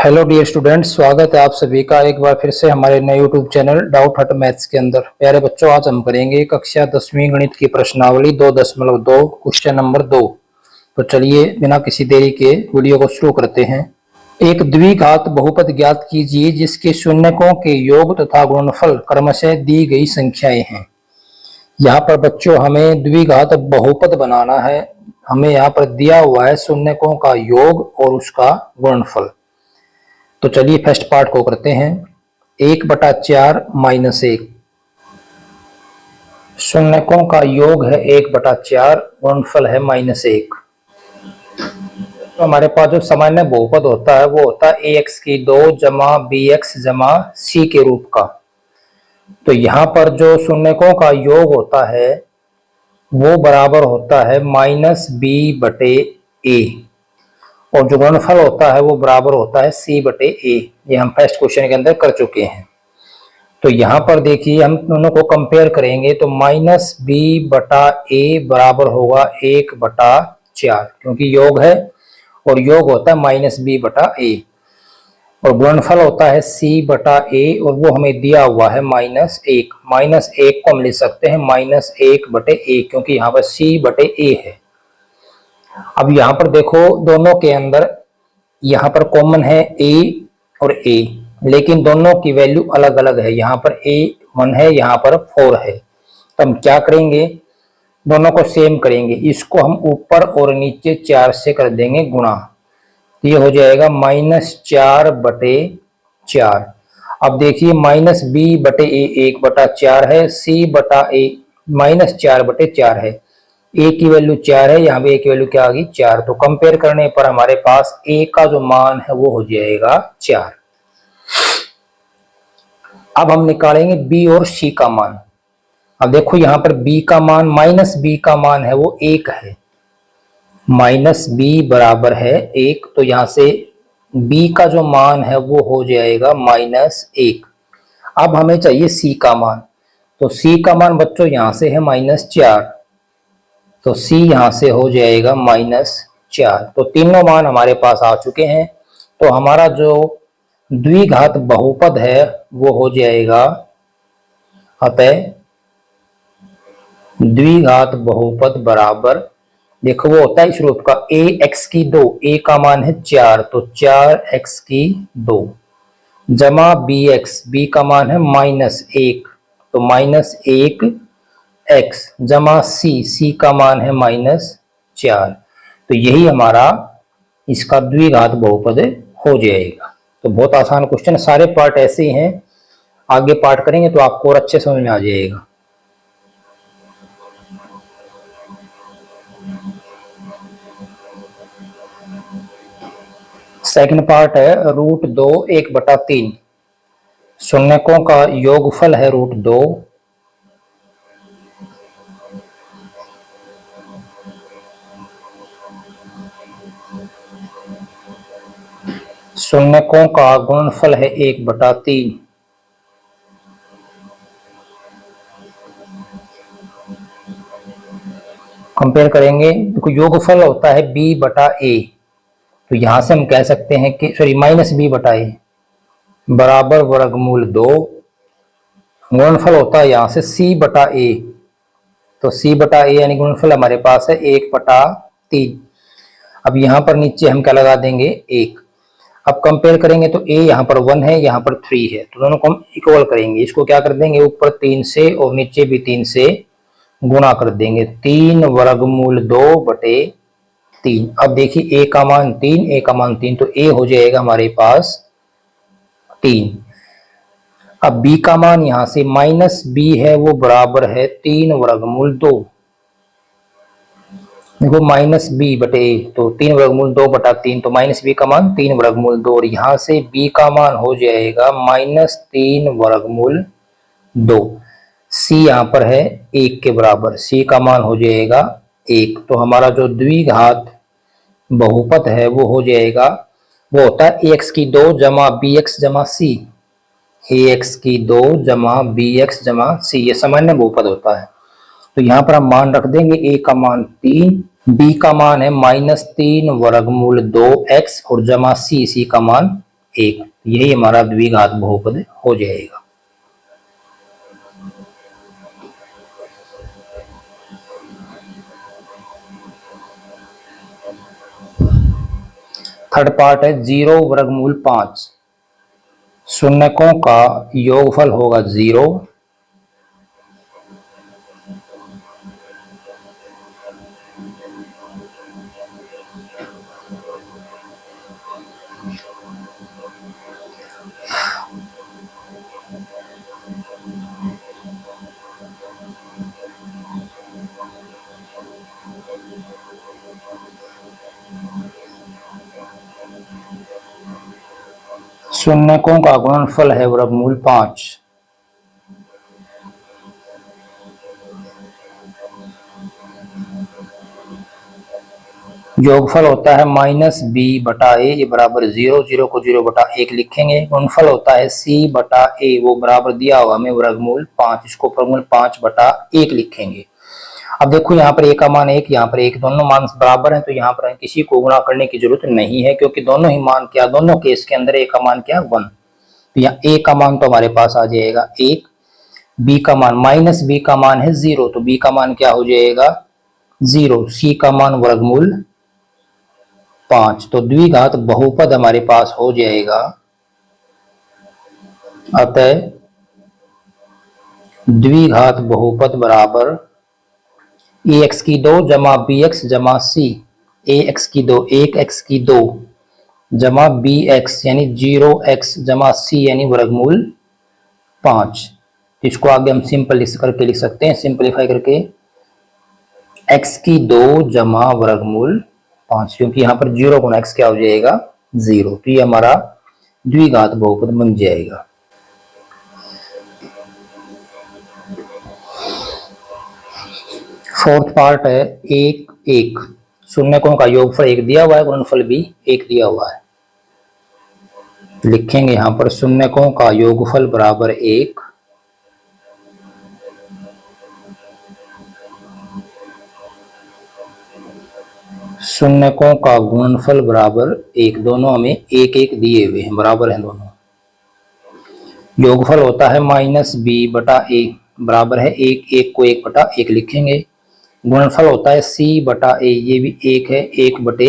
Hello dear student, स्वागत है आप सभी का एक बार फिर से हमारे नए यूट्यूब चैनल डाउट हट मैथ्स के अंदर। प्यारे बच्चों, आज हम करेंगे कक्षा 10वीं गणित की प्रश्नावली 2.2 क्वेश्चन नंबर 2। तो चलिए बिना किसी देरी के वीडियो को शुरू करते हैं। एक द्विघात बहुपद ज्ञात कीजिए जिसके शून्यकों के योग तथा गुणनफल क्रमशः दी गई संख्याएं हैं। यहाँ पर बच्चों हमें द्विघात बहुपद बनाना है। हमें यहाँ पर दिया हुआ है शून्यकों का योग और उसका गुणनफल। तो चलिए फर्स्ट पार्ट को करते हैं। 1/4 - 1 शून्यकों का योग है 1/4, गुणनफल है -1। तो हमारे पास जो सामान्य बहुपद होता है वो होता है ax2 जमा bx जमा c के रूप का। तो यहाँ पर जो शून्यकों का योग होता है वो बराबर होता है -b/a और जो गुणनफल होता है वो बराबर होता है c/a। ये हम फर्स्ट क्वेश्चन के अंदर कर चुके हैं। तो यहाँ पर देखिए हम दोनों को कंपेयर करेंगे तो -b/a बराबर होगा 1/4 क्योंकि योग है और योग होता है -b/a और गुणनफल होता है c/a और वो हमें दिया हुआ है -1। -1 को हम लिख सकते हैं -1/a क्योंकि यहाँ पर c/a है। अब यहाँ पर देखो दोनों के अंदर यहाँ पर कॉमन है a और a, लेकिन दोनों की वैल्यू अलग अलग है। यहाँ पर a 1 है, यहाँ पर 4 है। तो हम क्या करेंगे, दोनों को सेम करेंगे। इसको हम ऊपर और नीचे 4 से कर देंगे गुणा, तो ये हो जाएगा -4/4। अब देखिए -b/a 1/4 है, c/a -4/4 है। a की वैल्यू 4 है, यहाँ पे a की वैल्यू क्या आ गई 4। तो कंपेयर करने पर हमारे पास a का जो मान है वो हो जाएगा 4। अब हम निकालेंगे b और c का मान। अब देखो यहाँ पर b का मान -b का मान है वो 1 है, -b बराबर है 1। तो यहाँ से b का जो मान है वो हो जाएगा -1। अब हमें चाहिए c का मान। तो c का मान बच्चों यहाँ से है -4, तो c यहां से हो जाएगा -4। तो तीनों मान हमारे पास आ चुके हैं। तो हमारा जो द्विघात बहुपद है वो हो जाएगा, अतः द्विघात बहुपद बराबर, देखो वो होता है इस रूप का ax2, a का मान है 4 तो 4x2 जमा bx, b का मान है -1 तो -1x जमा c का मान है -4। तो यही हमारा इसका द्विघात बहुपद हो जाएगा। तो बहुत आसान क्वेश्चन, सारे पार्ट ऐसे ही हैं। आगे पार्ट करेंगे तो आपको और अच्छे समझ में आ जाएगा। सेकंड पार्ट है √2 1/3। शून्यकों का योगफल है √2। शून्यकों का गुणनफल है 1/3। कंपेयर करेंगे, देखो योगफल होता है b/a, तो यहां से हम कह सकते हैं कि -b/a बराबर वर्गमूल 2। गुणनफल होता है यहां से c/a, तो c/a यानी गुणनफल हमारे पास है 1/3। अब यहाँ पर नीचे हम क्या लगा देंगे 1। अब कंपेयर करेंगे तो a यहाँ पर 1 है, यहाँ पर 3 है, तो दोनों को हम इक्वल करेंगे। इसको क्या कर देंगे, ऊपर 3 से और नीचे भी 3 से गुणा कर देंगे। 3 वर्गमूल 2/3। अब देखिए a का मान 3, a का मान 3, तो a हो जाएगा हमारे पास 3। अब b का मान यहाँ से -b है वो बराबर है 3 वर्गमूल 2। देखो -b/a, तो 3 वर्गमूल 2/3, तो -b का मान 3 वर्गमूल 2 और यहाँ से b का मान हो जाएगा -3 वर्गमूल 2। c यहाँ पर है 1 के बराबर, c का मान हो जाएगा 1। तो हमारा जो द्विघात बहुपद है वो हो जाएगा, वो होता है ax2 जमा bx जमा c। ax2 जमा bx जमा c, ये सामान्य बहुपद होता है। तो यहाँ पर हम मान रख देंगे, a का मान 3, b का मान है -3 वर्गमूल 2x और जमा c का मान 1, यही हमारा द्विघात बहुपद हो जाएगा। थर्ड पार्ट है 0 वर्गमूल 5। शून्यकों का योगफल होगा 0, शून्यकों का गुणनफल है वर्गमूल 5। योगफल होता है माइनस बी बटा ए, ये बराबर 0, 0 को 0 बटा 1 लिखेंगे। गुणनफल होता है सी बटा ए, वो बराबर दिया हुआ हमें वर्गमूल 5, इसको वर्गमूल 5 बटा 1 लिखेंगे। अब देखो यहाँ पर ए का मान 1, यहाँ पर 1, दोनों मान बराबर हैं, तो यहाँ पर किसी को गुणा करने की जरूरत नहीं है, क्योंकि दोनों ही मान क्या, दोनों केस के अंदर ए का मान क्या 1। तो यहाँ ए का मान तो हमारे पास आ जाएगा 1, बी का मान माइनस बी का मान है 0, तो बी का मान क्या हो जाएगा 0, सी का मान वर्गमूल 5। तो द्विघात बहुपद हमारे पास हो जाएगा, अतः द्विघात बहुपद बराबर ए एक्स की 2 जमा बी एक्स जमा सी, ए एक्स की 2 1 एक्स की 2 जमा बी एक्स यानी 0 एक्स जमा सी यानी वर्गमूल 5। इसको आगे हम सिंपल करके लिख सकते हैं, सिंपलीफाई करके x की 2 जमा वर्गमूल 5, क्योंकि यहाँ पर 0 गुना x क्या हो जाएगा 0, तो ये हमारा द्विघात बहुपद बन जाएगा। फोर्थ पार्ट है 1 1। शून्यकों का योगफल 1 दिया हुआ है, गुणनफल भी 1 दिया हुआ है। लिखेंगे यहाँ पर शून्यकों का योगफल बराबर 1, शून्यकों का गुणनफल बराबर 1, दोनों हमें 1 1 दिए हुए हैं, बराबर हैं दोनों। योगफल होता है माइनस बी बटा ए, बराबर है 1 1 को 1 बटा 1 लिखेंगे। गुणनफल होता है सी बटा ए, ये भी 1 है, 1 बटे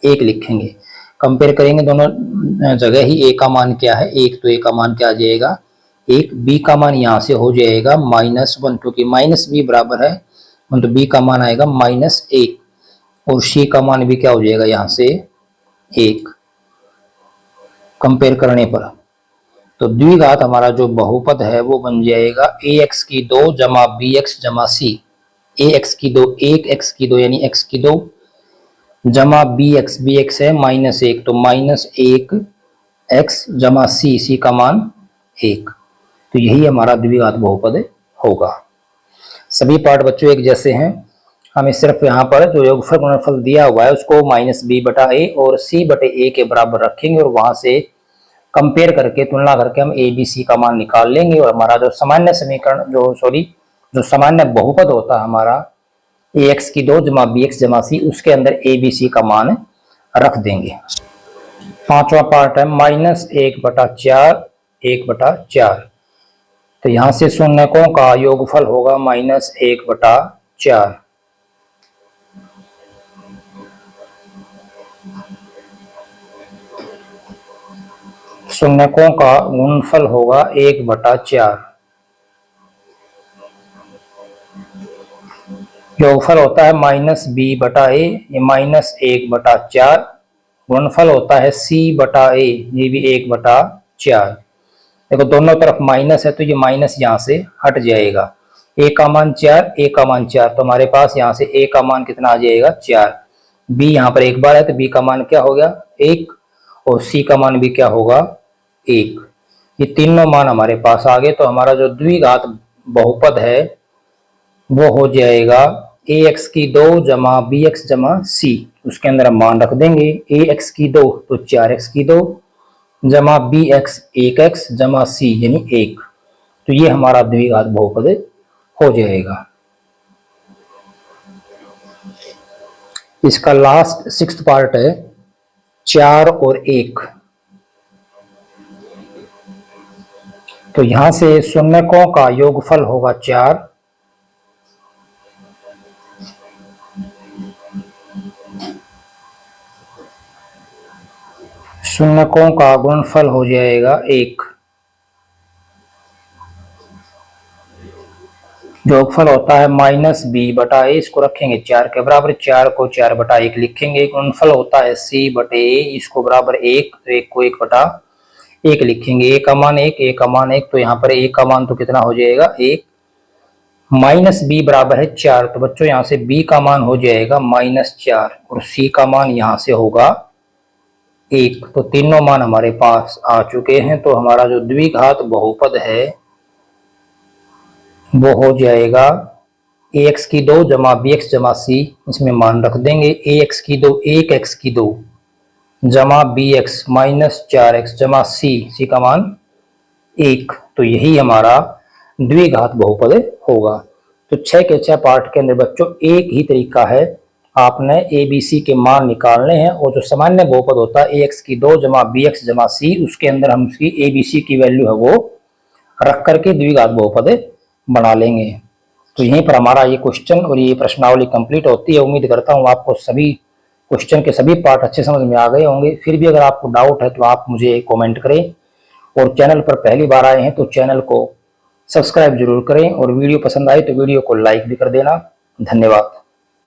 1 लिखेंगे। कंपेयर करेंगे दोनों जगह ही ए का मान क्या है 1, तो ए का मान क्या आ जाएगा 1, बी का मान यहाँ से हो जाएगा -1, क्योंकि माइनस बी बराबर है, तो बी का मान आएगा -1, और सी का मान भी क्या हो जाएगा यहाँ से 1 कंपेयर करने पर। तो द्विघात हमारा जो बहुपद है वो बन जाएगा ए एक्स की 2 जमा बी एक्स जमा सी, ए एक्स की 2 1 एक्स की 2 यानी x की 2 जमा बी एक्स है -1, तो -1 x जमा सी का मान 1, तो यही हमारा द्विघात बहुपद होगा। सभी पार्ट बच्चों एक जैसे हैं, हमें सिर्फ यहाँ पर जो योगफल गुणनफल दिया हुआ है उसको माइनस बी बटा ए और सी बटे ए के बराबर रखेंगे, और वहां से कंपेयर करके तुलना करके हम ए बी सी का मान निकाल लेंगे, और हमारा जो सामान्य समीकरण जो सामान्य बहुपद होता है हमारा ए एक्स की 2 जमा बी एक्स जमा सी, उसके अंदर ए बी सी का मान रख देंगे। पांचवा पार्ट है -1 बटा 4 1 बटा 4। तो यहां से शून्यकों का योगफल होगा -1 बटा 4। शून्यकों का गुणनफल होगा 1 बटा 4। योगफल होता है -b बटा ए, ये -1 बटा 4। गुणनफल होता है c बटा ए, ये भी 1 बटा 4। देखो दोनों तरफ माइनस है, तो ये माइनस यहाँ से हट जाएगा। a का मान 4, a का मान 4, तो हमारे पास यहाँ से a का मान कितना आ जाएगा 4। b यहाँ पर एक बार है, तो b का मान क्या हो गया 1, और c का मान भी क्या होगा 1। ये तीनों मान हमारे पास आ गए, तो हमारा जो द्विघात बहुपद है वो हो जाएगा ए एक्स की 2 जमा बी एक्स जमा सी, उसके अंदर हम मान रख देंगे ए एक्स की 2 तो 4x की 2 जमा बी एक्स 1x जमा सी यानी 1, तो ये हमारा द्विघात बहुपद हो जाएगा। इसका लास्ट 6th पार्ट है 4 और 1। तो यहां से शून्यकों का योगफल होगा 4, शून्यकों का गुणनफल हो जाएगा 1। योगफल होता है -b/a, इसको रखेंगे 4 के बराबर, 4 को 4/1 लिखेंगे। गुणनफल होता है c/a, इसको बराबर 1, तो 1 को 1/1 लिखेंगे। a का मान 1, a का मान 1, तो यहाँ पर a का मान तो कितना हो जाएगा 1, -b बराबर है 4, तो बच्चों यहाँ से b का मान हो जाएगा -4 और c का मान यहाँ से होगा 1। तो तीनों मान हमारे पास आ चुके हैं। तो हमारा जो द्विघात बहुपद है वो हो जाएगा ax की 2 जमा bx जमा c, इसमें मान रख देंगे। ax की 2 1x की 2 जमा bx -4x जमा c का मान 1, तो यही हमारा द्विघात बहुपद होगा। तो 6 के 6 पार्ट के अंदर बच्चों एक ही तरीका है, आपने abc के मान निकालने हैं और जो सामान्य बहुपद होता है ax की 2 जमा bx जमा c, उसके अंदर हम उसकी abc की वैल्यू है वो रख करके द्विघात बहुपद बना लेंगे। तो यहीं पर हमारा ये क्वेश्चन और ये प्रश्नावली कंप्लीट होती है। उम्मीद करता हूँ आपको सभी क्वेश्चन के सभी पार्ट अच्छे समझ में आ गए होंगे। फिर भी अगर आपको डाउट है तो आप मुझे कमेंट करें और चैनल पर पहली बार आए हैं तो चैनल को सब्सक्राइब जरूर करें और वीडियो पसंद आए तो वीडियो को लाइक भी कर देना। धन्यवाद।